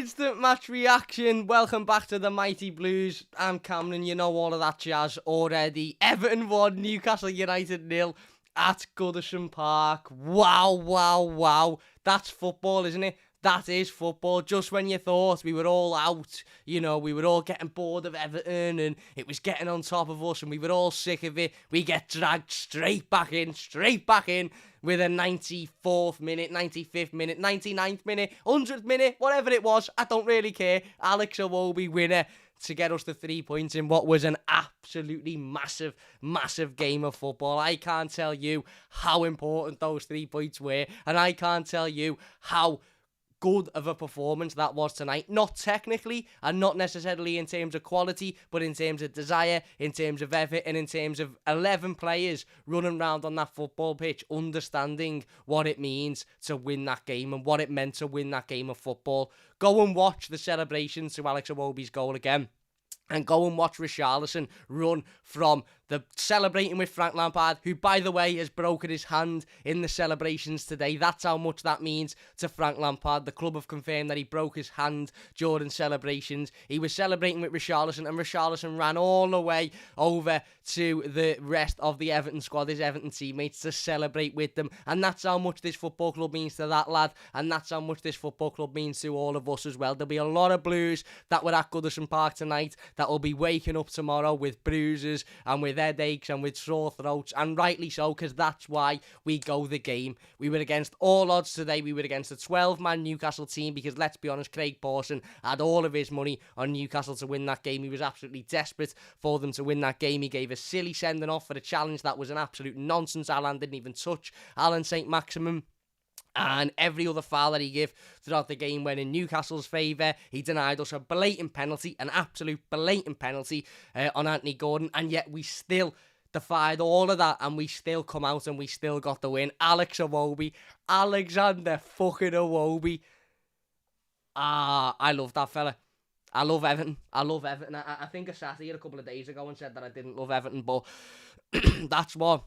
Instant match reaction. Welcome back to the Mighty Blues. I'm Cameron. You know all of that jazz already. Everton 1, Newcastle United 0 at Goodison Park. Wow. That's football, isn't it? That is football. Just when you thought we were all out, we were all getting bored of Everton and it was getting on top of us and we were all sick of it, we get dragged straight back in with a 94th minute, 95th minute, 99th minute, 100th minute, whatever it was. I don't really care. Alex Iwobi winner to get us the 3 points in what was an absolutely massive game of football. I can't tell you how important those 3 points were, and I can't tell you how good of a performance that was tonight. Not technically, and not necessarily in terms of quality, but in terms of desire, in terms of effort, and in terms of 11 players running around on that football pitch, understanding what it means to win that game and what it meant to win that game of football. Go and watch the celebrations to Alex Iwobi's goal again. And go and watch Richarlison run from the celebrating with Frank Lampard, who, by the way, has broken his hand in the celebrations today. That's how much that means to Frank Lampard. The club have confirmed that he broke his hand during celebrations. He was celebrating with Richarlison, and Richarlison ran all the way over to the rest of the Everton squad, his Everton teammates, to celebrate with them. And that's how much this football club means to that lad, and that's how much this football club means to all of us as well. There'll be a lot of Blues that were at Goodison Park tonight that will be waking up tomorrow with bruises and with headaches and with sore throats, and rightly so, because that's why we go the game. We were against all odds today. We were against a 12-man Newcastle team because, let's be honest, Craig Pawson had all of his money on Newcastle to win that game. He was absolutely desperate for them to win that game. He gave a silly sending off for a challenge that was an absolute nonsense. Alan didn't even touch Alan St. Maximin. And every other foul that he gave throughout the game went in Newcastle's favour. He denied us a blatant penalty, an absolute blatant penalty on Anthony Gordon. And yet we still defied all of that, and we still come out and we still got the win. Alex Iwobi, Alexander fucking Iwobi. I love that fella. I love Everton. I think I sat here a couple of days ago and said that I didn't love Everton, but that's what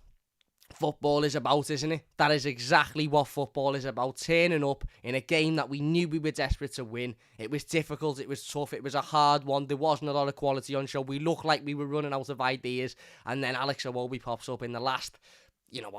football is about, isn't it? That is exactly what football is about. Turning up in a game that we knew we were desperate to win. It was difficult, it was tough, it was a hard one. There wasn't a lot of quality on show. We looked like we were running out of ideas, and then Alex Iwobi pops up in the last,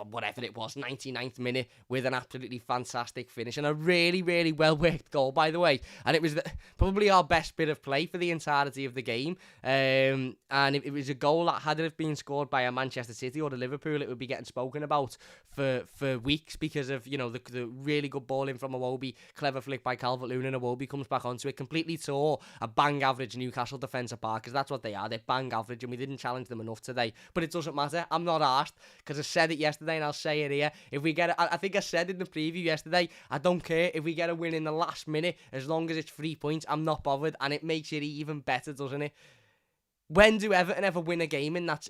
whatever it was, 99th minute with an absolutely fantastic finish and a really well-worked goal, by the way. And it was probably our best bit of play for the entirety of the game. And it was a goal that, had it have been scored by a Manchester City or the Liverpool, it would be getting spoken about for weeks because of, the really good ball in from Iwobi, clever flick by Calvert-Lewin, and Iwobi comes back onto it, completely tore a bang-average Newcastle defence apart, because that's what they are. They're bang-average, and we didn't challenge them enough today. But it doesn't matter. I'm not arsed, because I said it yesterday and I'll say it here. If we get I think I said in the preview yesterday, I don't care if we get a win in the last minute, as long as it's 3 points, I'm not bothered, and it makes it even better, doesn't it? When do Everton ever win a game in that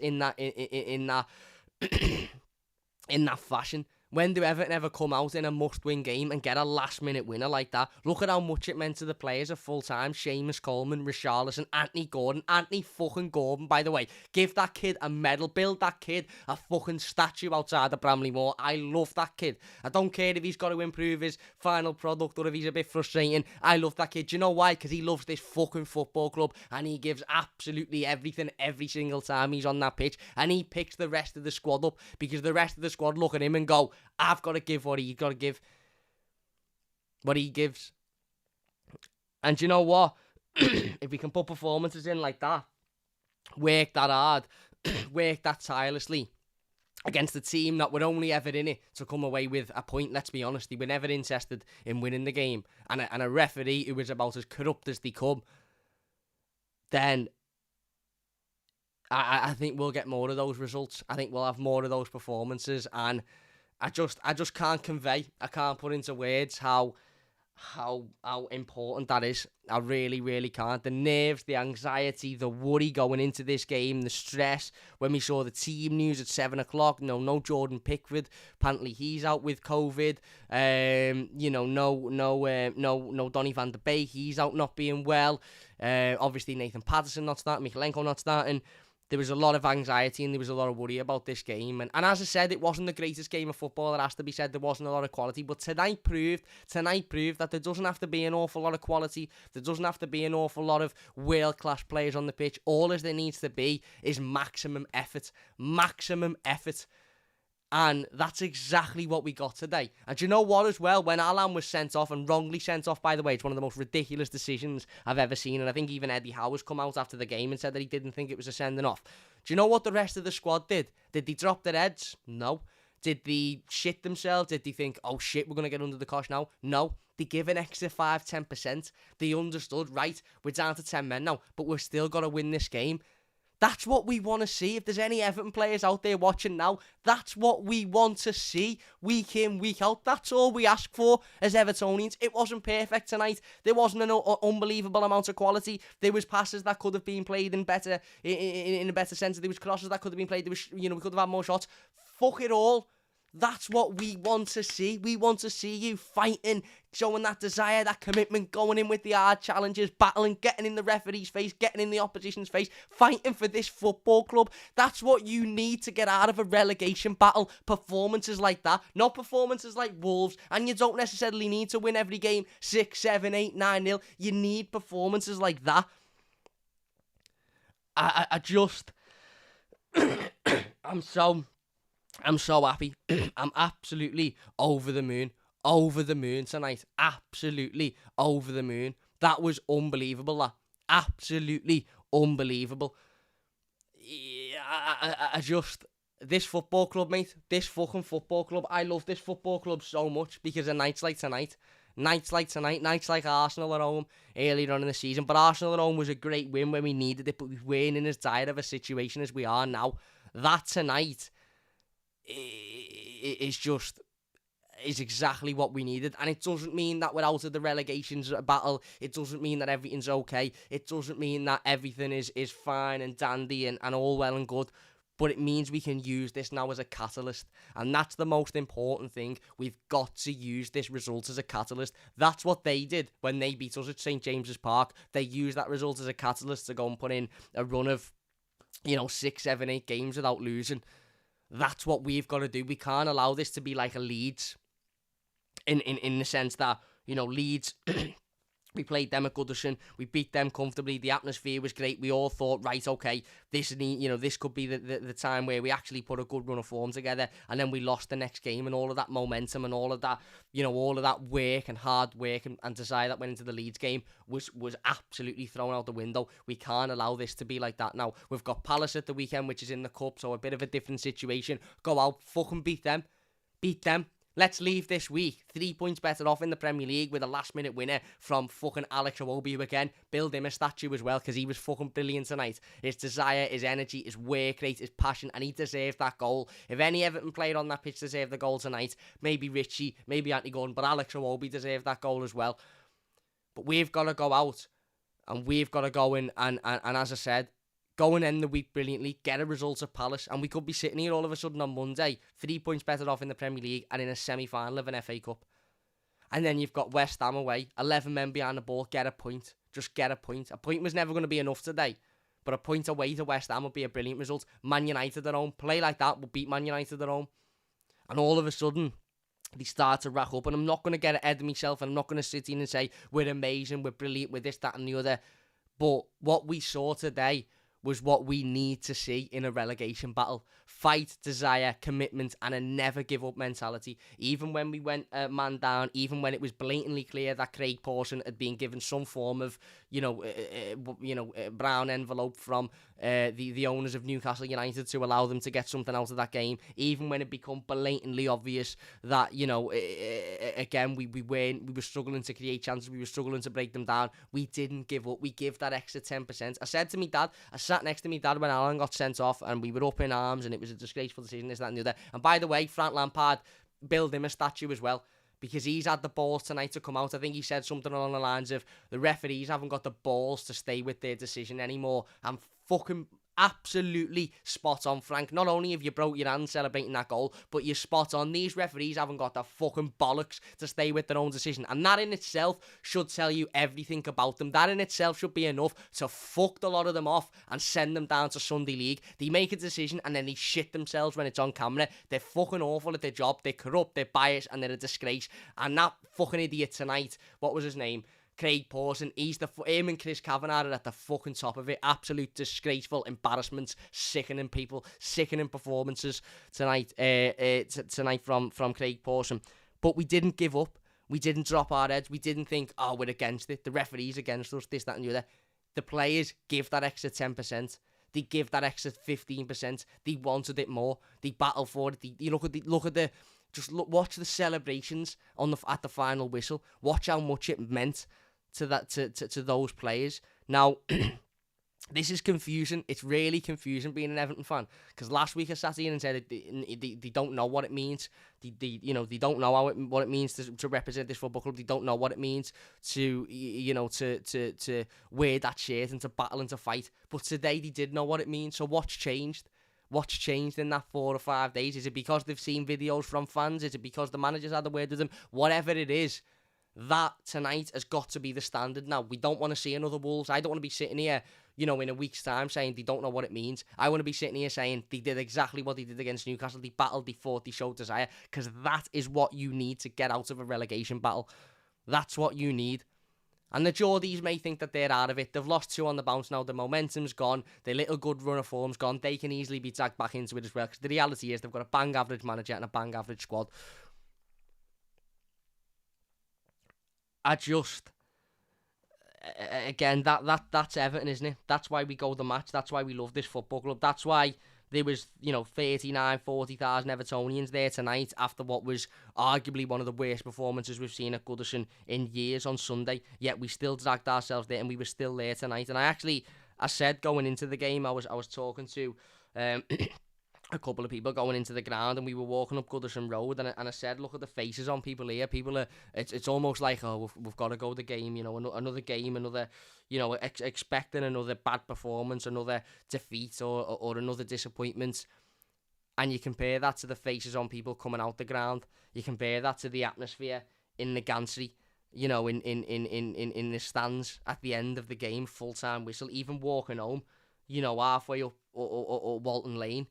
fashion? When do Everton ever come out in a must-win game and get a last-minute winner like that? Look at how much it meant to the players at full-time. Seamus Coleman, Richarlison, Anthony Gordon. Anthony fucking Gordon, by the way. Give that kid a medal. Build that kid a fucking statue outside the Bramley-Moore. I love that kid. I don't care if he's got to improve his final product or if he's a bit frustrating. I love that kid. Do you know why? Because he loves this fucking football club, and he gives absolutely everything every single time he's on that pitch. And he picks the rest of the squad up because the rest of the squad look at him and go, I've got to give what he's got to give. What he gives. And you know what? If we can put performances in like that, work that hard, work that tirelessly against a team that were only ever in it to come away with a point, let's be honest, they were never interested in winning the game, and a referee who was about as corrupt as they come, then I think we'll get more of those results. I think we'll have more of those performances, and I just can't convey. I can't put into words how important that is. I really can't. The nerves, the anxiety, the worry going into this game, the stress when we saw the team news at 7 o'clock. No Jordan Pickford. Apparently he's out with COVID. No Donny van der Beek. He's out not being well. Obviously Nathan Patterson not starting. Michaelenko not starting. there was a lot of anxiety and there was a lot of worry about this game. And as I said, it wasn't the greatest game of football. It has to be said, there wasn't a lot of quality. But tonight proved that there doesn't have to be an awful lot of quality. There doesn't have to be an awful lot of world-class players on the pitch. All as there needs to be is maximum effort. Maximum effort. And that's exactly what we got today. And do you know what as well? When Alan was sent off, and wrongly sent off, by the way, it's one of the most ridiculous decisions I've ever seen. And I think even Eddie Howe has come out after the game and said that he didn't think it was a sending off. Do you know what the rest of the squad did? Did they drop their heads? No. Did they shit themselves? Did they think, oh shit, we're going to get under the cosh now? No. They give an extra 5-10%. They understood, right, we're down to 10 men now, but we're still got to win this game. That's what we want to see. If there's any Everton players out there watching now, that's what we want to see week in, week out. That's all we ask for as Evertonians. It wasn't perfect tonight. There wasn't an unbelievable amount of quality. There was passes that could have been played in a better sense. There was crosses that could have been played. There was, we could have had more shots. Fuck it all. That's what we want to see. We want to see you fighting, showing that desire, that commitment, going in with the hard challenges, battling, getting in the referee's face, getting in the opposition's face, fighting for this football club. That's what you need to get out of a relegation battle. Performances like that, not performances like Wolves. And you don't necessarily need to win every game 6, 7, 8, 9-0. You need performances like that. I just... I'm so happy. I'm absolutely over the moon. Over the moon tonight. Absolutely over the moon. That was unbelievable, that. Absolutely unbelievable. I just... This football club, mate. This fucking football club. I love this football club so much because of nights like tonight. Nights like tonight. Nights like Arsenal at home earlier on in the season. But Arsenal at home was a great win when we needed it. But we weren't in as dire of a situation as we are now. That tonight... is exactly what we needed. And it doesn't mean that we're out of the relegations battle. It doesn't mean that everything's okay. It doesn't mean that everything is fine and dandy and all well and good. But it means we can use this now as a catalyst. And that's the most important thing. We've got to use this result as a catalyst. That's what they did when they beat us at St. James's Park. They used that result as a catalyst to go and put in a run of, 6, 7, 8 games without losing. That's what we've got to do. We can't allow this to be like a Leeds in the sense that, Leeds, we played them at Goodison, we beat them comfortably, the atmosphere was great, we all thought, right, okay, this could be the time where we actually put a good run of form together, and then we lost the next game, and all of that momentum and all of that, all of that work and hard work and desire that went into the Leeds game was absolutely thrown out the window. We can't allow this to be like that now. We've got Palace at the weekend, which is in the Cup, so a bit of a different situation. Go out, fucking beat them. Let's leave this week 3 points better off in the Premier League with a last-minute winner from fucking Alex Iwobi again. Build him a statue as well because he was fucking brilliant tonight. His desire, his energy, his work rate, his passion, and he deserved that goal. If any Everton player on that pitch deserved the goal tonight, maybe Richie, maybe Anthony Gordon, but Alex Iwobi deserved that goal as well. But we've got to go out and we've got to go in and as I said, go and end the week brilliantly, get a result at Palace, and we could be sitting here all of a sudden on Monday, 3 points better off in the Premier League and in a semi-final of an FA Cup. And then you've got West Ham away, 11 men behind the ball, get a point. Just get a point. A point was never going to be enough today, but a point away to West Ham would be a brilliant result. Man United at home, play like that, will beat Man United at home. And all of a sudden, they start to rack up, and I'm not going to get ahead of myself, and I'm not going to sit in and say, we're amazing, we're brilliant, we're this, that, and the other. But what we saw today was what we need to see in a relegation battle. Fight, desire, commitment, and a never-give-up mentality. Even when we went man down, even when it was blatantly clear that Craig Pawson had been given some form of, brown envelope from the owners of Newcastle United to allow them to get something out of that game. Even when it became blatantly obvious that, again, we were struggling to create chances, we were struggling to break them down. We didn't give up. We give that extra 10%. I said to me dad, I sat next to me dad when Alan got sent off, and we were up in arms, and it was a disgraceful decision, this, that, and the other. And by the way, Frank Lampard, build him a statue as well, because he's had the balls tonight to come out. I think he said something along the lines of, the referees haven't got the balls to stay with their decision anymore. I'm fucking absolutely spot on, Frank. Not only have you broke your hand celebrating that goal, but you're spot on. These referees haven't got the fucking bollocks to stay with their own decision. And that in itself should tell you everything about them. That in itself should be enough to fuck a lot of them off and send them down to Sunday League. They make a decision and then they shit themselves when it's on camera. They're fucking awful at their job. They're corrupt, they're biased, and they're a disgrace. And that fucking idiot tonight, what was his name? Craig Pawson, him and Chris Kavanagh are at the fucking top of it. Absolute disgraceful embarrassments, sickening people, sickening performances tonight. Tonight from Craig Pawson, but we didn't give up. We didn't drop our heads. We didn't think, oh, we're against it. The referee's against us. This, that, and the other. The players give that extra 10%. They give that extra 15%. They wanted it more. They battled for it. Watch the celebrations at the final whistle. Watch how much it meant to those players. Now, this is confusing. It's really confusing being an Everton fan, because last week I sat here and said they don't know what it means. They don't know what it means to represent this football club. They don't know what it means to to wear that shirt and to battle and to fight. But today they did know what it means. So what's changed? What's changed in that 4 or 5 days? Is it because they've seen videos from fans? Is it because the managers had a word with them? Whatever it is, that tonight has got to be the standard now. We don't want to see another Wolves. I don't want to be sitting here, in a week's time saying they don't know what it means. I want to be sitting here saying they did exactly what they did against Newcastle. They battled, they fought, they showed desire, because that is what you need to get out of a relegation battle. That's what you need. And the Geordies may think that they're out of it. They've lost 2 on the bounce now. The momentum's gone. Their little good run of form's gone. They can easily be dragged back into it as well, because the reality is they've got a bang average manager and a bang average squad. Again, that's Everton, isn't it? That's why we go the match. That's why we love this football club. That's why there was, 40,000 Evertonians there tonight after what was arguably one of the worst performances we've seen at Goodison in years on Sunday. Yet we still dragged ourselves there and we were still there tonight. And I said going into the game, I was talking to a couple of people going into the ground, and we were walking up Goodison Road, and I said, look at the faces on people here. People are, it's almost like, oh, we've got to go the game, another game, another, expecting another bad performance, another defeat, or another disappointment. And you compare that to the faces on people coming out the ground. You compare that to the atmosphere in the gantry, in the stands at the end of the game, full-time whistle, even walking home, halfway up or Walton Lane.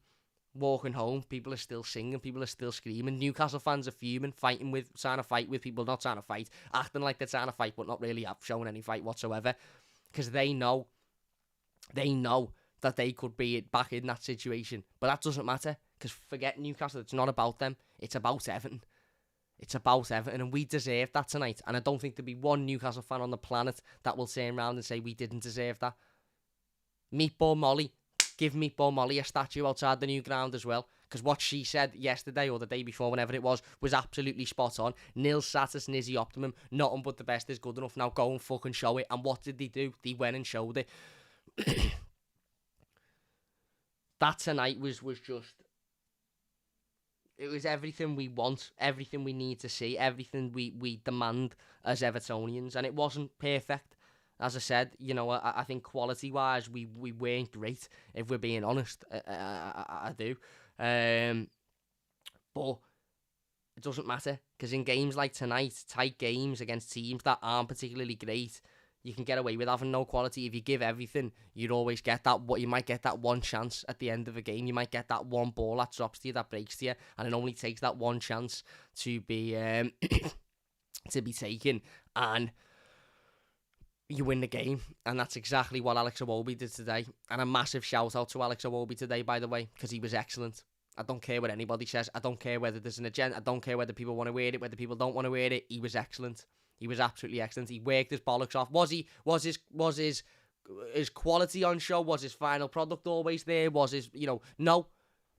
Walking home, people are still singing, people are still screaming. Newcastle fans are fuming, trying to fight with people not trying to fight, acting like they're trying to fight, but not really showing any fight whatsoever, because they know that they could be back in that situation. But that doesn't matter, because forget Newcastle, it's not about them, it's about Everton. It's about Everton, and we deserve that tonight. And I don't think there'll be one Newcastle fan on the planet that will turn around and say we didn't deserve that. Meatball Molly. Give Meatball Molly a statue outside the new ground as well, because what she said yesterday or the day before, whenever it was absolutely spot on. Nil satis nisi optimum. Nothing but the best is good enough. Now go and fucking show it. And what did they do? They went and showed it. That tonight was just... It was everything we want, everything we need to see, everything we demand as Evertonians. And it wasn't perfect. As I said, I think quality-wise, we weren't great, if we're being honest. I do. But it doesn't matter, because in games like tonight, tight games against teams that aren't particularly great, you can get away with having no quality. If you give everything, you'd always get that. You might get that one chance at the end of a game. You might get that one ball that drops to you, that breaks to you, and it only takes that one chance to be taken, and you win the game. And that's exactly what Alex Iwobi did today. And a massive shout out to Alex Iwobi today, by the way, because he was excellent. I don't care what anybody says. I don't care whether there's an agenda. I don't care whether people want to wear it, whether people don't want to wear it. He was excellent. He was absolutely excellent. He worked his bollocks off. Was his quality on show? Was his final product always there? Was his, no.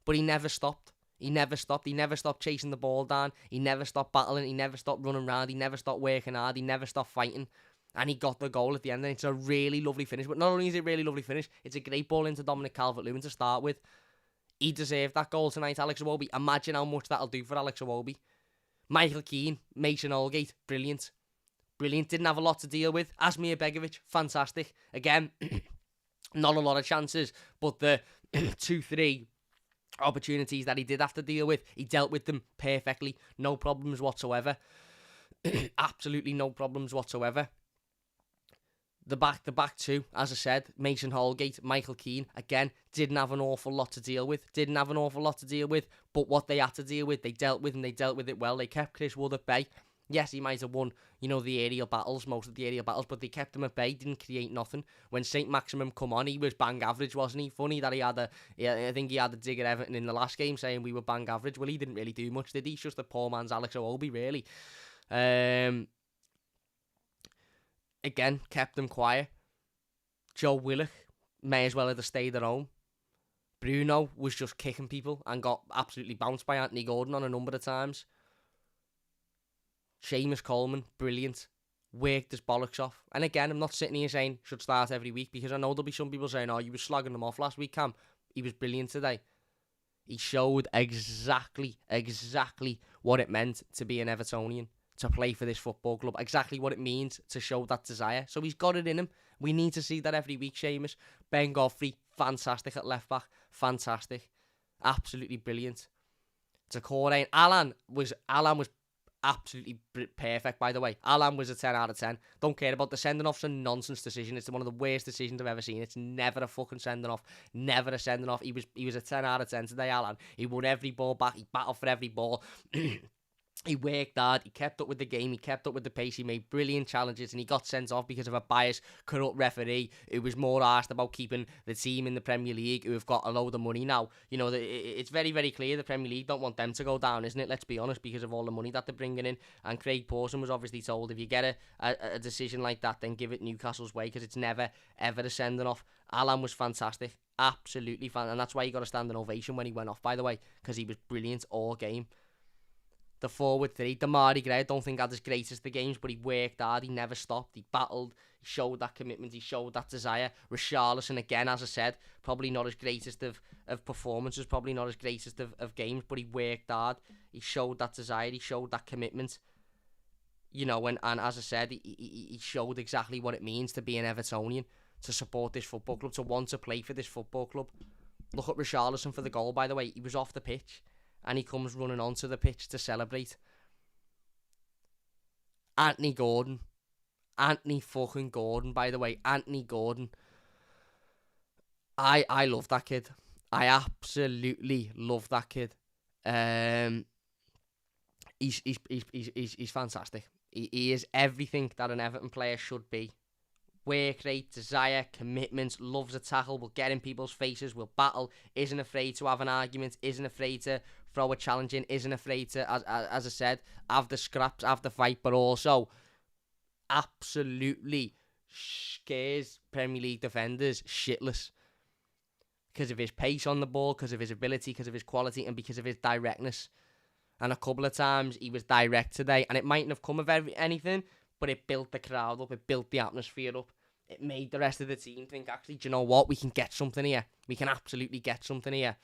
But he never stopped. He never stopped. He never stopped chasing the ball down. He never stopped battling. He never stopped running around. He never stopped working hard. He never stopped fighting. And he got the goal at the end, and it's a really lovely finish. But not only is it a really lovely finish, it's a great ball into Dominic Calvert-Lewin to start with. He deserved that goal tonight, Alex Iwobi. Imagine how much that'll do for Alex Iwobi. Michael Keane, Mason Holgate, brilliant. Brilliant. Didn't have a lot to deal with. Asmir Begovic, fantastic. Again, Not a lot of chances, but the 2-3 opportunities that he did have to deal with, he dealt with them perfectly. No problems whatsoever. Absolutely no problems whatsoever. The back two, as I said, Mason Holgate, Michael Keane, again, didn't have an awful lot to deal with. But what they had to deal with, they dealt with, and they dealt with it well. They kept Chris Wood at bay. Yes, he might have won, the aerial battles, most of the aerial battles, but they kept him at bay, didn't create nothing. When St. Maximum come on, he was bang average, wasn't he? Funny that I think he had a dig at Everton in the last game saying we were bang average. Well, he didn't really do much, did he? He's just a poor man's Alex Iwobi, really. Again, kept them quiet. Joe Willock may as well have stayed at home. Bruno was just kicking people and got absolutely bounced by Anthony Gordon on a number of times. Seamus Coleman, brilliant. Worked his bollocks off. And again, I'm not sitting here saying should start every week, because I know there'll be some people saying, oh, you were slagging them off last week, Cam. He was brilliant today. He showed exactly what it meant to be an Evertonian, to play for this football club, exactly what it means to show that desire. So he's got it in him. We need to see that every week, Seamus. Ben Godfrey, fantastic at left back, fantastic, absolutely brilliant. Takore, Alan was absolutely perfect, by the way. Alan was a 10 out of 10. Don't care about the sending off's a nonsense decision. It's one of the worst decisions I've ever seen. It's never a fucking sending off. Never a sending off. He was a 10 out of 10 today, Alan. He won every ball back. He battled for every ball. He worked hard, he kept up with the game, he kept up with the pace, he made brilliant challenges, and he got sent off because of a biased, corrupt referee who was more arsed about keeping the team in the Premier League, who have got a load of money now. It's very, very clear the Premier League don't want them to go down, isn't it? Let's be honest, because of all the money that they're bringing in. And Craig Pawson was obviously told, if you get a decision like that, then give it Newcastle's way, because it's never, ever a sending off. Alan was fantastic, absolutely fantastic, and that's why he got a standing ovation when he went off, by the way, because he was brilliant all game. The forward three, Damari Gray, I don't think had his greatest of games, but he worked hard, he never stopped, he battled, he showed that commitment, he showed that desire. Richarlison, again, as I said, probably not his greatest of performances, probably not his greatest of games, but he worked hard, he showed that desire, he showed that commitment. And as I said, he showed exactly what it means to be an Evertonian, to support this football club, to want to play for this football club. Look at Richarlison for the goal, by the way. He was off the pitch, and he comes running onto the pitch to celebrate. Anthony fucking Gordon, by the way. Anthony Gordon. I love that kid. I absolutely love that kid. He's fantastic. He is everything that an Everton player should be. Work rate, desire, commitment, loves a tackle, will get in people's faces, will battle, isn't afraid to have an argument, isn't afraid to throw a challenge in, isn't afraid to, as I said, have the scraps, have the fight, but also absolutely scares Premier League defenders shitless because of his pace on the ball, because of his ability, because of his quality, and because of his directness. And a couple of times he was direct today, and it mightn't have come of anything, but it built the crowd up, it built the atmosphere up. It made the rest of the team think, actually, do you know what? We can get something here. We can absolutely get something here.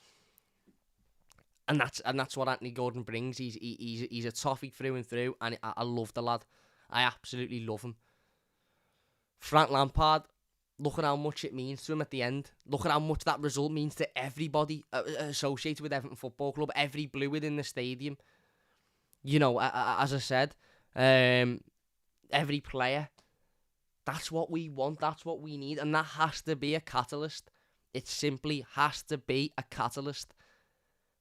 And that's what Anthony Gordon brings. He's a toffee through and through, and I love the lad. I absolutely love him. Frank Lampard, look at how much it means to him at the end. Look at how much that result means to everybody associated with Everton Football Club, every blue within the stadium. As I said, every player. That's what we want, that's what we need, and that has to be a catalyst. It simply has to be a catalyst.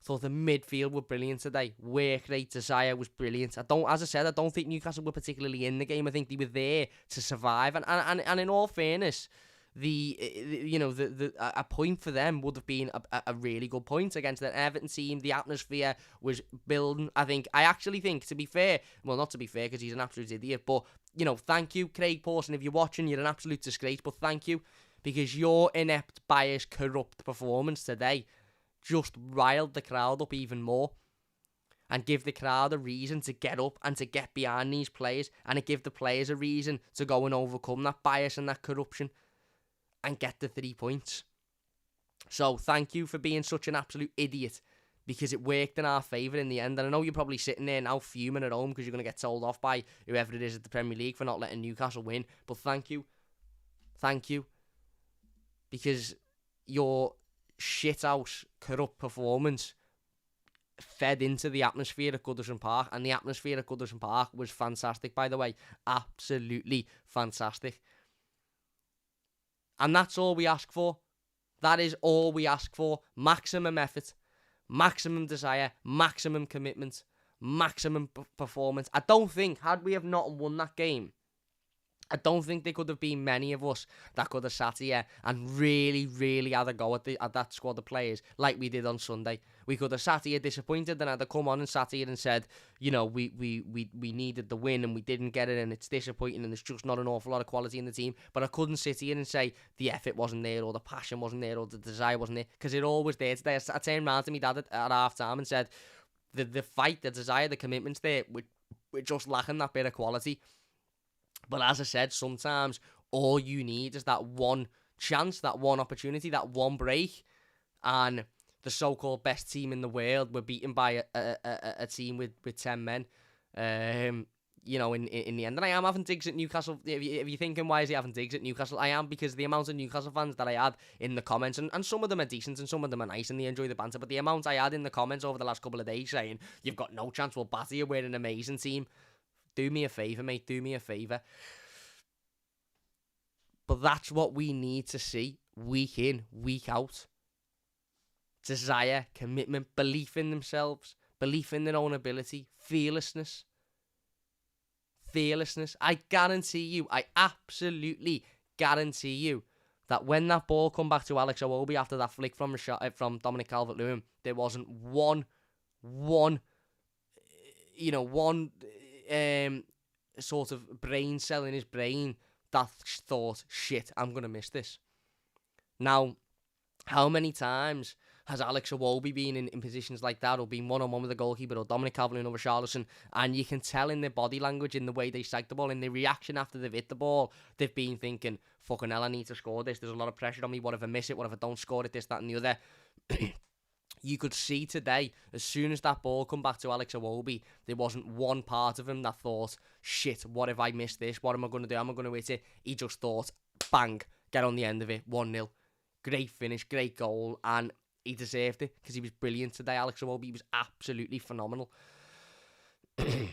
Thought the midfield were brilliant today. Work rate, desire was brilliant. I don't think Newcastle were particularly in the game. I think they were there to survive. And in all fairness, a point for them would have been a really good point against the Everton team. The atmosphere was building. I actually think, to be fair, well, not to be fair because he's an absolute idiot, but thank you, Craig Pawson. If you're watching, you're an absolute disgrace, but thank you, because your inept, biased, corrupt performance today just riled the crowd up even more and give the crowd a reason to get up and to get behind these players, and it give the players a reason to go and overcome that bias and that corruption and get the 3 points. So thank you for being such an absolute idiot, because it worked in our favour in the end. And I know you're probably sitting there now fuming at home because you're going to get told off by whoever it is at the Premier League for not letting Newcastle win, but thank you. because your shithouse, corrupt performance fed into the atmosphere at Goodison Park, and the atmosphere at Goodison Park was fantastic, by the way. Absolutely fantastic. And that's all we ask for. That is all we ask for. Maximum effort, maximum desire, maximum commitment, maximum performance. I don't think, had we have not won that game, I don't think there could have been many of us that could have sat here and really, really had a go at that squad of players like we did on Sunday. We could have sat here disappointed and had to come on and sat here and said, you know, we needed the win and we didn't get it and it's disappointing and there's just not an awful lot of quality in the team. But I couldn't sit here and say the effort wasn't there or the passion wasn't there or the desire wasn't there, because it all was there today. I turned around to me dad at half time and said, the fight, the desire, the commitment's there. We're just lacking that bit of quality. But as I said, sometimes all you need is that one chance, that one opportunity, that one break, and the so-called best team in the world were beaten by a team with 10 men. You know, in the end. And I am having digs at Newcastle. If you're thinking, why is he having digs at Newcastle? I am, because the amount of Newcastle fans that I had in the comments, and some of them are decent and some of them are nice and they enjoy the banter, but the amount I had in the comments over the last couple of days saying, you've got no chance, we'll batter you, we're an amazing team. Do me a favour, mate. Do me a favour. But that's what we need to see week in, week out. Desire, commitment, belief in themselves, belief in their own ability, fearlessness. Fearlessness. I guarantee you, I absolutely guarantee you that when that ball come back to Alex Iwobi after that flick from Dominic Calvert-Lewin, there wasn't one sort of brain cell in his brain that thought, shit, I'm going to miss this. Now, how many times has Alex Iwobi been in positions like that, or been one-on-one with the goalkeeper, or Dominic Calvert-Lewin over Richarlison, and you can tell in their body language, in the way they sag the ball, in their reaction after they've hit the ball, they've been thinking, fucking hell, I need to score this, there's a lot of pressure on me, what if I miss it, what if I don't score it, this, that and the other. You could see today, as soon as that ball come back to Alex Iwobi, there wasn't one part of him that thought, shit, what if I miss this? What am I going to do? Am I going to hit it? He just thought, bang, get on the end of it, 1-0. Great finish, great goal, and he deserved it, because he was brilliant today. Alex Iwobi was absolutely phenomenal. And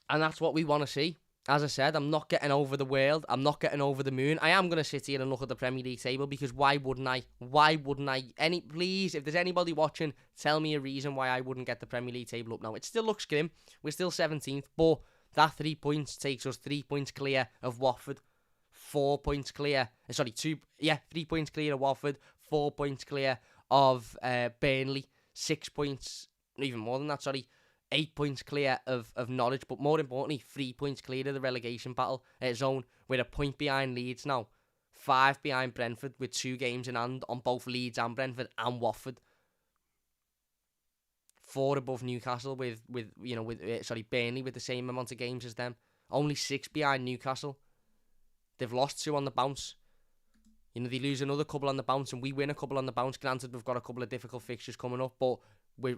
that's what we want to see. As I said, I'm not getting over the world. I'm not getting over the moon. I am going to sit here and look at the Premier League table, because why wouldn't I? Why wouldn't I? Please, if there's anybody watching, tell me a reason why I wouldn't get the Premier League table up now. It still looks grim. We're still 17th, but that 3 points takes us 3 points clear of Watford. 4 points clear. 3 points clear of Watford. 4 points clear of Burnley. 6 points, even more than that, 8 points clear of Norwich, but more importantly, 3 points clear of the relegation battle zone. We're a point behind Leeds now, 5 behind Brentford, with 2 games in hand on both Leeds and Brentford and Watford. 4 above Newcastle with Burnley with the same amount of games as them. Only 6 behind Newcastle. They've lost 2 on the bounce. You know, they lose another couple on the bounce and we win a couple on the bounce. Granted, we've got a couple of difficult fixtures coming up, but we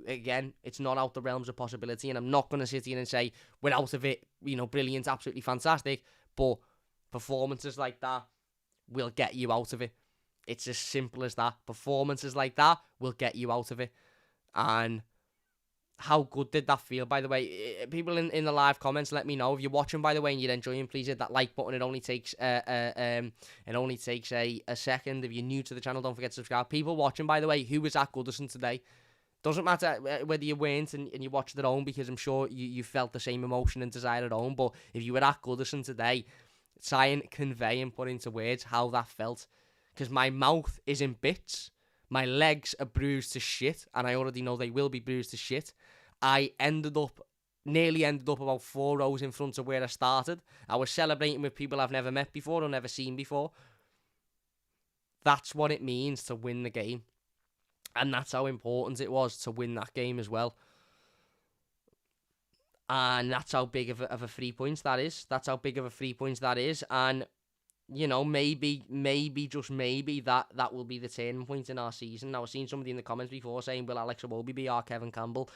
again, it's not out the realms of possibility, and I'm not going to sit here and say we're out of it, brilliant, absolutely fantastic, but performances like that will get you out of it. It's as simple as that. Performances like that will get you out of it. And how good did that feel, by the way? People in the live comments, let me know if you're watching, by the way, and you're enjoying. Please hit that like button. It only takes a second. If you're new to the channel, don't forget to subscribe. People watching, by the way, who was at Goodison today? Doesn't matter whether you weren't and you watched at home, because I'm sure you felt the same emotion and desire at home. But if you were at Goodison today, try and convey and put into words how that felt, because my mouth is in bits. My legs are bruised to shit, and I already know they will be bruised to shit. I nearly ended up about 4 rows in front of where I started. I was celebrating with people I've never met before or never seen before. That's what it means to win the game. And that's how important it was to win that game as well. And that's how big of a 3 points that is. That's how big of a 3 points that is. And maybe, just maybe, that will be the turning point in our season. Now, I've seen somebody in the comments before saying, will Alex Iwobi be our Kevin Campbell?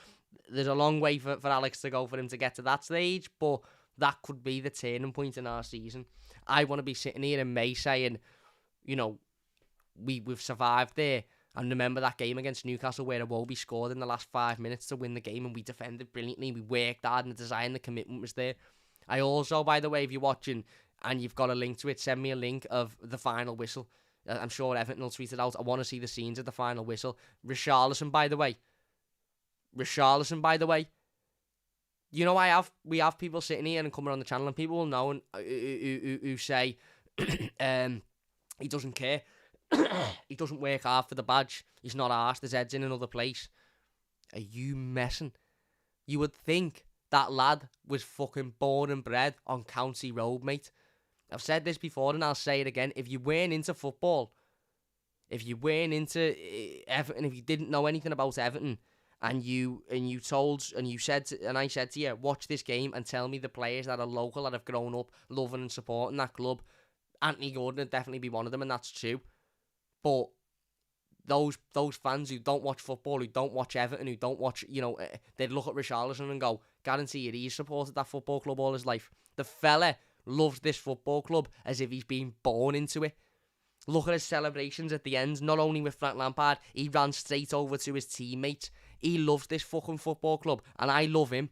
There's a long way for Alex to go for him to get to that stage, but that could be the turning point in our season. I want to be sitting here in May saying, we've survived there. And remember that game against Newcastle where Iwobi scored in the last 5 minutes to win the game, and we defended brilliantly. We worked hard, and the design, the commitment was there. I also, by the way, if you're watching and you've got a link to it, send me a link of the final whistle. I'm sure Everton will tweet it out. I want to see the scenes of the final whistle. Richarlison, by the way. You know, we have people sitting here and coming on the channel, and people will know and who say he doesn't care. He doesn't work hard for the badge. He's not arsed. His head's in another place. Are you messing? You would think that lad was fucking born and bred on County Road, mate. I've said this before and I'll say it again. If you weren't into football, if you weren't into Everton, if you didn't know anything about Everton, and I said to you, watch this game and tell me the players that are local that have grown up loving and supporting that club, Anthony Gordon would definitely be one of them, and that's true. But those fans who don't watch football, who don't watch Everton, who don't watch, they'd look at Richarlison and go, guarantee you he's supported that football club all his life. The fella loves this football club as if he's been born into it. Look at his celebrations at the end, not only with Frank Lampard, he ran straight over to his teammates. He loves this fucking football club, and I love him.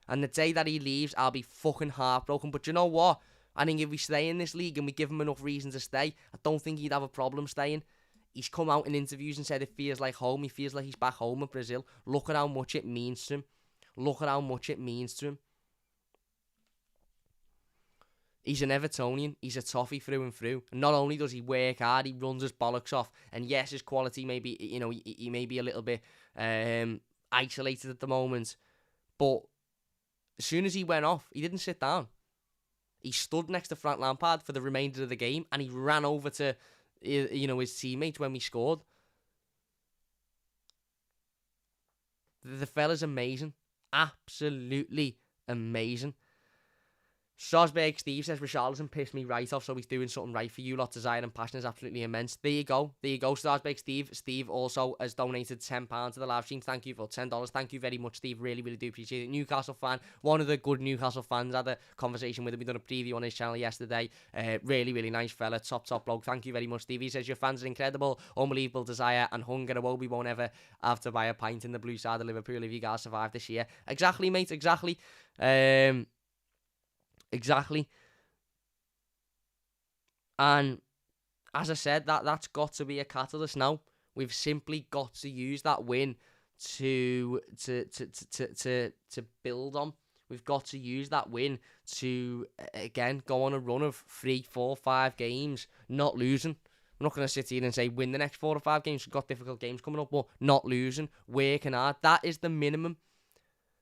And the day that he leaves, I'll be fucking heartbroken. But you know what? I think if we stay in this league and we give him enough reason to stay, I don't think he'd have a problem staying. He's come out in interviews and said it feels like home. He feels like he's back home in Brazil. Look at how much it means to him. He's an Evertonian. He's a toffee through and through. And not only does he work hard, he runs his bollocks off. And yes, his quality may be, he may be a little bit isolated at the moment. But as soon as he went off, he didn't sit down. He stood next to Frank Lampard for the remainder of the game, and he ran over to, his teammates when we scored. The fella's amazing. Absolutely amazing. Strasberg Steve says Richarlison pissed me right off, so he's doing something right for you lot. Desire and passion is absolutely immense. There you go, Strasberg Steve. Steve also has donated £10 to the live stream. Thank you for $10. Thank you very much, Steve. Really, really do appreciate it. Newcastle fan, one of the good Newcastle fans. Had a conversation with him. We done a preview on his channel yesterday. Really, really nice fella. Top bloke. Thank you very much, Steve. He says your fans are incredible, unbelievable desire and hunger. Iwobi won't ever have to buy a pint in the blue side of Liverpool if you guys survive this year. Exactly, mate. Exactly. Exactly. And as I said, that's got to be a catalyst now. We've simply got to use that win to build on. We've got to use that win to, again, go on a run of 3, 4, 5 games, not losing. I'm not going to sit here and say win the next 4 or 5 games. We've got difficult games coming up, but not losing, working hard. That is the minimum.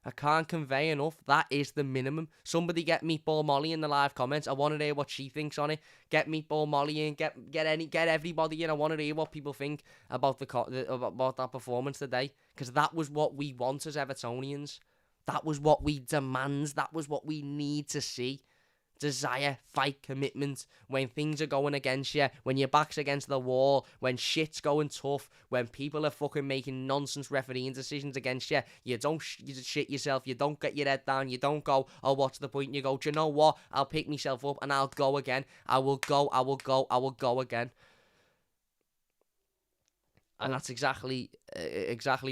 I can't convey enough. That is the minimum. Somebody get Meatball Molly in the live comments. I want to hear what she thinks on it. Get Meatball Molly in. Get everybody in. I want to hear what people think about about that performance today, because that was what we want as Evertonians. That was what we demand. That was what we need to see. Desire, fight, commitment. When things are going against you, when your back's against the wall, when shit's going tough, when people are fucking making nonsense refereeing decisions against you, you don't shit yourself, you don't get your head down, you don't go, oh, what's the point? You go, do you know what? I'll pick myself up and I'll go again. I will go again. And that's exactly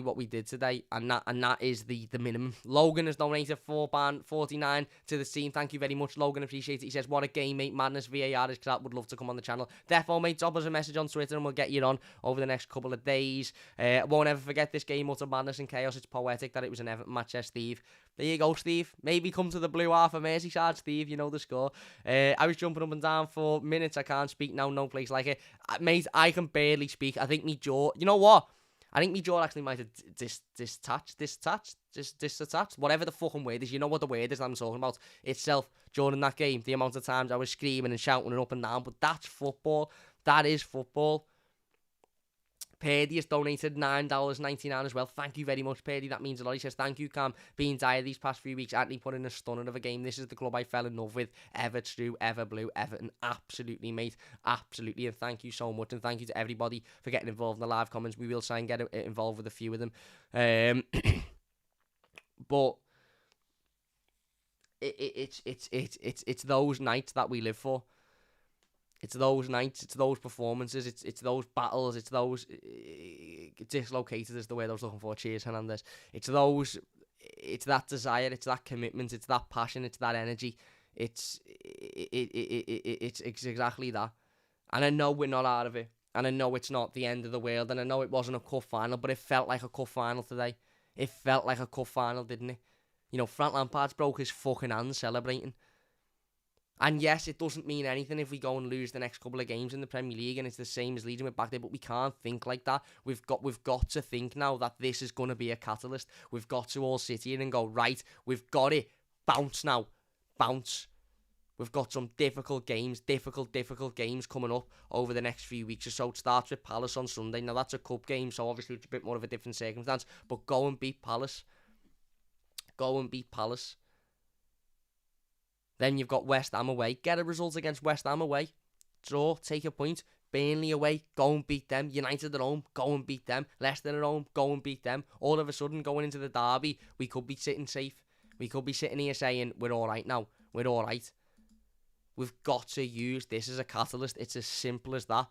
what we did today, and that is the minimum. Logan has donated £4.49 to the team. Thank you very much, Logan. Appreciate it. He says, what a game, mate. Madness VAR is crap. Would love to come on the channel. Defo, mate, drop us a message on Twitter and we'll get you on over the next couple of days. I won't ever forget this game, utter madness and chaos. It's poetic that it was an Everton match, Steve. There you go, Steve. Maybe come to the blue half of Merseyside, Steve. You know the score. I was jumping up and down for minutes. I can't speak now. No place like it. Mate, I can barely speak. I think me jaw... You know what? I think me jaw actually might have disattached. Whatever the fucking word is. You know what the word is that I'm talking about itself during that game. The amount of times I was screaming and shouting and up and down. But that's football. That is football. Paddy has donated $9.99 as well. Thank you very much, Paddy. That means a lot. He says, thank you, Cam. Being dire these past few weeks. Anthony put in a stunner of a game. This is the club I fell in love with. Ever true, ever blue, Everton. Absolutely, mate. Absolutely. And thank you so much. And thank you to everybody for getting involved in the live comments. We will try and get involved with a few of them. But it's those nights that we live for. It's those nights, it's those performances, it's those battles, it's those dislocated is the word I was looking for. Cheers, Hernandez. It's that desire, it's that commitment, it's that passion, it's that energy. It's exactly that. And I know we're not out of it, and I know it's not the end of the world, and I know it wasn't a cup final, but it felt like a cup final today. It felt like a cup final, didn't it? You know, Frank Lampard's broke his fucking hand celebrating. And yes, it doesn't mean anything if we go and lose the next couple of games in the Premier League and it's the same as Leeds and we're back there, but we can't think like that. We've got to think now that this is going to be a catalyst. We've got to all sit here and go, right, we've got it. Bounce now. Bounce. We've got some difficult games coming up over the next few weeks or so. It starts with Palace on Sunday. Now, that's a cup game, so obviously it's a bit more of a different circumstance, but go and beat Palace. Go and beat Palace. Then you've got West Ham away. Get a result against West Ham away. Draw, take a point. Burnley away, go and beat them. United at home, go and beat them. Leicester at home, go and beat them. All of a sudden, going into the derby, we could be sitting safe. We could be sitting here saying, we're all right now. We're all right. We've got to use this as a catalyst. It's as simple as that.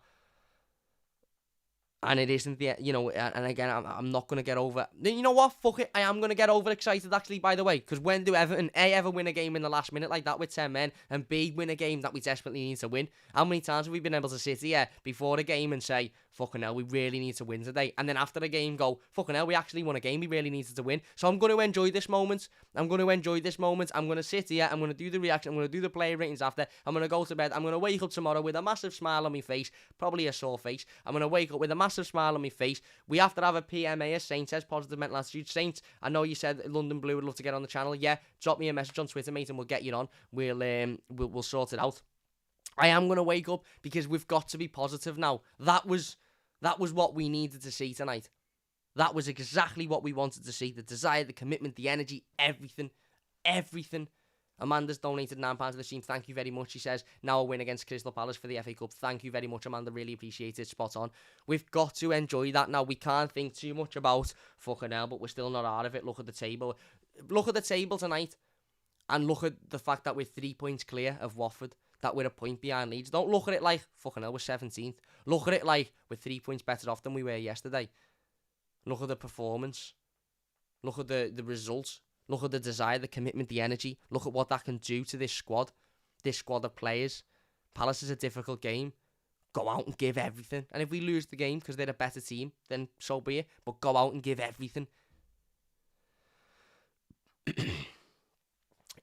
And it isn't the, you know, and again, I'm not going to get over, you know what, fuck it, I am going to get over excited actually, by the way, because when do Everton, A, ever win a game in the last minute like that with 10 men, and B, win a game that we desperately need to win? How many times have we been able to sit here before the game and say, fucking hell, we really need to win today, and then after the game go, fucking hell, we actually won a game we really needed to win? So I'm going to enjoy this moment. I'm going to sit here, I'm going to do the reaction, I'm going to do the player ratings after, I'm going to go to bed, I'm going to wake up tomorrow with a massive smile on my face, probably a sore face. I'm going to wake up with a massive smile on my face. We have to have a PMA, as Saint says, positive mental attitude. Saint, I know you said London Blue would love to get on the channel. Yeah, drop me a message on Twitter, mate, and we'll get you on. We'll sort it out. I am going to wake up because we've got to be positive now. That was what we needed to see tonight. That was exactly what we wanted to see. The desire, the commitment, the energy, everything. Amanda's donated £9 to the team. Thank you very much, she says. Now a win against Crystal Palace for the FA Cup. Thank you very much, Amanda. Really appreciate it. Spot on. We've got to enjoy that now. We can't think too much about fucking hell, but we're still not out of it. Look at the table. Look at the table tonight. And look at the fact that we're 3 points clear of Watford. That we're a point behind Leeds. Don't look at it like, fucking hell, we're 17th. Look at it like we're 3 points better off than we were yesterday. Look at the performance. Look at the results. Look at the desire, the commitment, the energy. Look at what that can do to this squad of players. Palace is a difficult game. Go out and give everything. And if we lose the game because they're a better team, then so be it. But go out and give everything.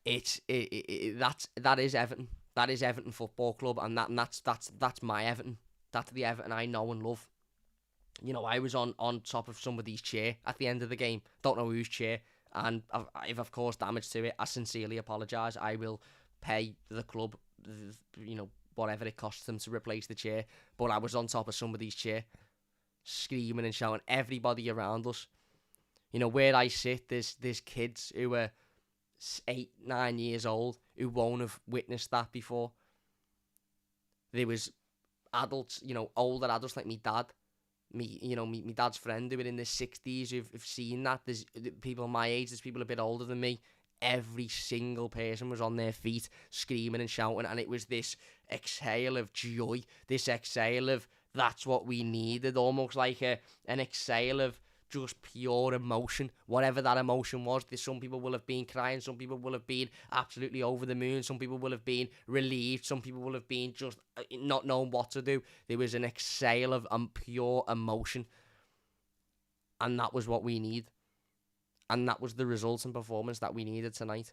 That is Everton. That is Everton Football Club, and that's my Everton. That's the Everton I know and love. You know, I was on top of somebody's chair at the end of the game. Don't know whose chair. And if I've caused damage to it, I sincerely apologise. I will pay the club, you know, whatever it costs them to replace the chair. But I was on top of somebody's chair, screaming and shouting. Everybody around us, you know, where I sit, there's kids who are 8, 9 years old who won't have witnessed that before. There was adults, you know, older adults like me dad. Me dad's friend who were in their 60s who've seen that. There's people my age, there's people a bit older than me. Every single person was on their feet, screaming and shouting, and it was this exhale of joy, this exhale of that's what we needed, almost like an exhale of just pure emotion, whatever that emotion was. Some people will have been crying, some people will have been absolutely over the moon, some people will have been relieved, some people will have been just not knowing what to do. There was an exhale of pure emotion, and that was what we need, and that was the result and performance that we needed tonight.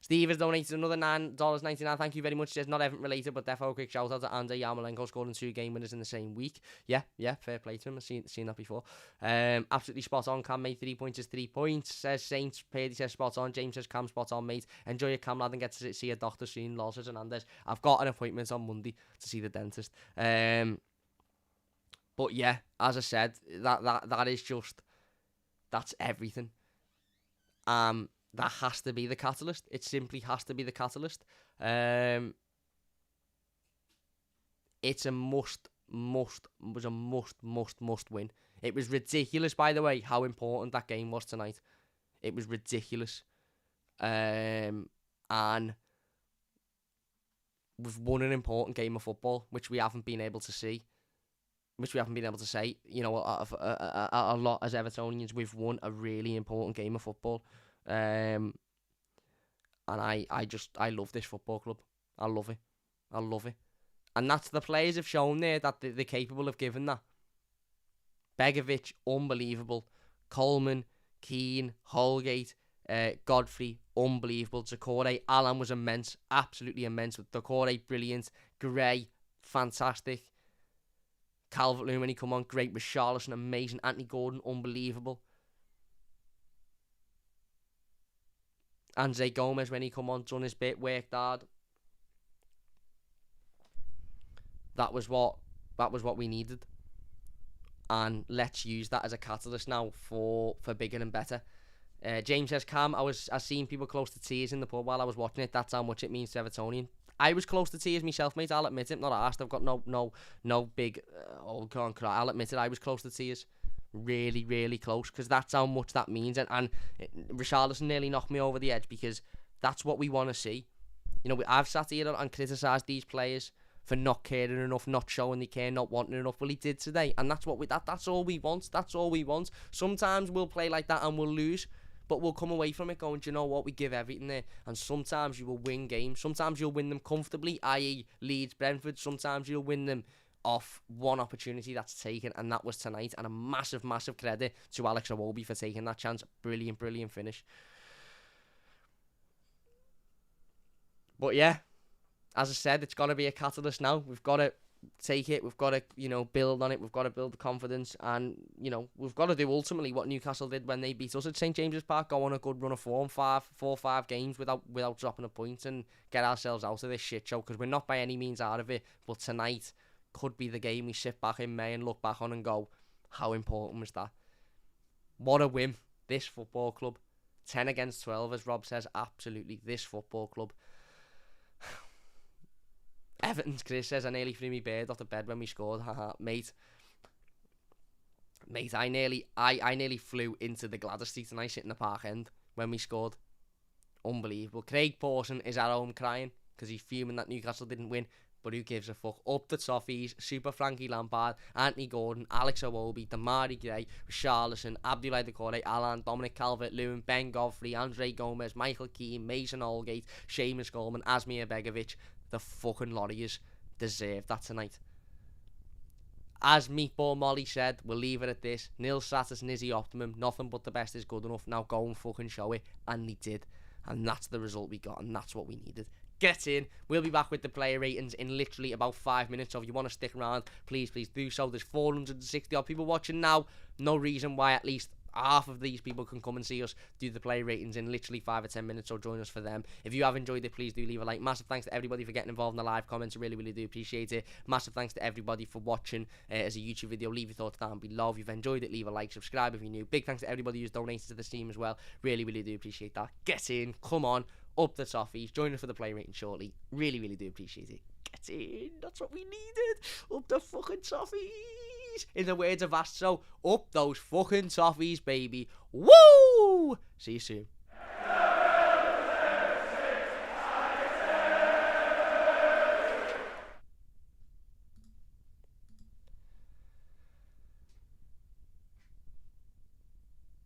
Steve has donated another $9.99. Thank you very much. He says, not Everton related, but defo a quick shout out to Andrei Yarmolenko scoring 2 game winners in the same week. Yeah, fair play to him. I've seen that before. Absolutely spot on. Cam made 3 points is 3 points. Says Saints. Paddy says spot on. James says Cam spot on, mate. Enjoy your Cam lad and get to see a doctor soon. Lol says Hernandez. I've got an appointment on Monday to see the dentist. But yeah, as I said, that is just, that's everything. That has to be the catalyst. It simply has to be the catalyst. It's a must win. It was ridiculous, by the way, how important that game was tonight. It was ridiculous. And we've won an important game of football, which we haven't been able to see. Which we haven't been able to say, you know, a lot as Evertonians. We've won a really important game of football. And I love this football club. I love it. I love it. And that's the players have shown there that they're capable of giving that. Begovic, unbelievable. Coleman, Keane, Holgate, Godfrey, unbelievable. Doucouré, Alan was immense, absolutely immense. With Doucouré, brilliant. Gray, fantastic. Calvert-Lewin when he come on, great. With Richarlison, amazing. Anthony Gordon, unbelievable. Andre Gomez when he come on, done his bit, worked hard. That was what we needed. And let's use that as a catalyst now for bigger and better. James says, Cam, I seen people close to tears in the pub while I was watching it. That's how much it means to Evertonian. I was close to tears myself, mate. I'll admit it. Not asked. I've got no big can't cry. I'll admit it. I was close to tears. Really, really close, because that's how much that means. And Richarlison nearly knocked me over the edge, because that's what we want to see. You know, I've sat here and criticised these players for not caring enough, not showing they care, not wanting enough. Well, he did today, and that's what that's all we want. That's all we want. Sometimes we'll play like that and we'll lose, but we'll come away from it going, do you know what, we give everything there. And sometimes you will win games. Sometimes you'll win them comfortably, i.e. Leeds, Brentford. Sometimes you'll win them off one opportunity that's taken, and that was tonight. And a massive, massive credit to Alex Iwobi for taking that chance. Brilliant, brilliant finish. But yeah, as I said, it's got to be a catalyst now. We've got to take it. We've got to, you know, build on it. We've got to build the confidence. And, you know, we've got to do ultimately what Newcastle did when they beat us at St James's Park. Go on a good run of form, 4-5 games without dropping a point, and get ourselves out of this shit show, because we're not by any means out of it. But tonight could be the game we sit back in May and look back on and go, how important was that? What a win. This football club. 10 against 12, as Rob says. Absolutely. This football club. Everton's Chris says, I nearly threw my bird off the bed when we scored. Haha, mate, I nearly flew into the Gladys Street and I sit in the Park End when we scored. Unbelievable. Craig Pawson is at home crying because he's fuming that Newcastle didn't win. But who gives a fuck? Up the toffees, Super Frankie Lampard, Anthony Gordon, Alex Iwobi, Damari Gray, Richarlison, Abdoulaye Doucouré, Alan, Dominic Calvert-Lewin, Ben Godfrey, Andre Gomez, Michael Keane, Mason Holgate, Seamus Coleman, Asmir Begovic. The fucking Lorries deserve that tonight. As Meatball Molly said, we'll leave it at this. Nil Satis Nizzy Optimum. Nothing but the best is good enough. Now go and fucking show it. And they did. And that's the result we got. And that's what we needed. Get in. We'll be back with the player ratings in literally about 5 minutes. So if you want to stick around, please do so. There's 460 odd people watching now. No reason why at least half of these people can come and see us do the player ratings in literally 5 or 10 minutes, so join us for them. If you have enjoyed it, please do leave a like. Massive thanks to everybody for getting involved in the live comments. I really, really do appreciate it. Massive thanks to everybody for watching as a YouTube video. Leave your thoughts down below. If you've enjoyed it, leave a like, subscribe if you're new. Big thanks to everybody who's donated to the stream as well. Really, really do appreciate that. Get in, come on, up the toffees. Join us for the player rating shortly. Really, really do appreciate it. Get in, that's what we needed. Up the fucking toffees. In the words of Astro, up those fucking toffees, baby. Woo! See you soon.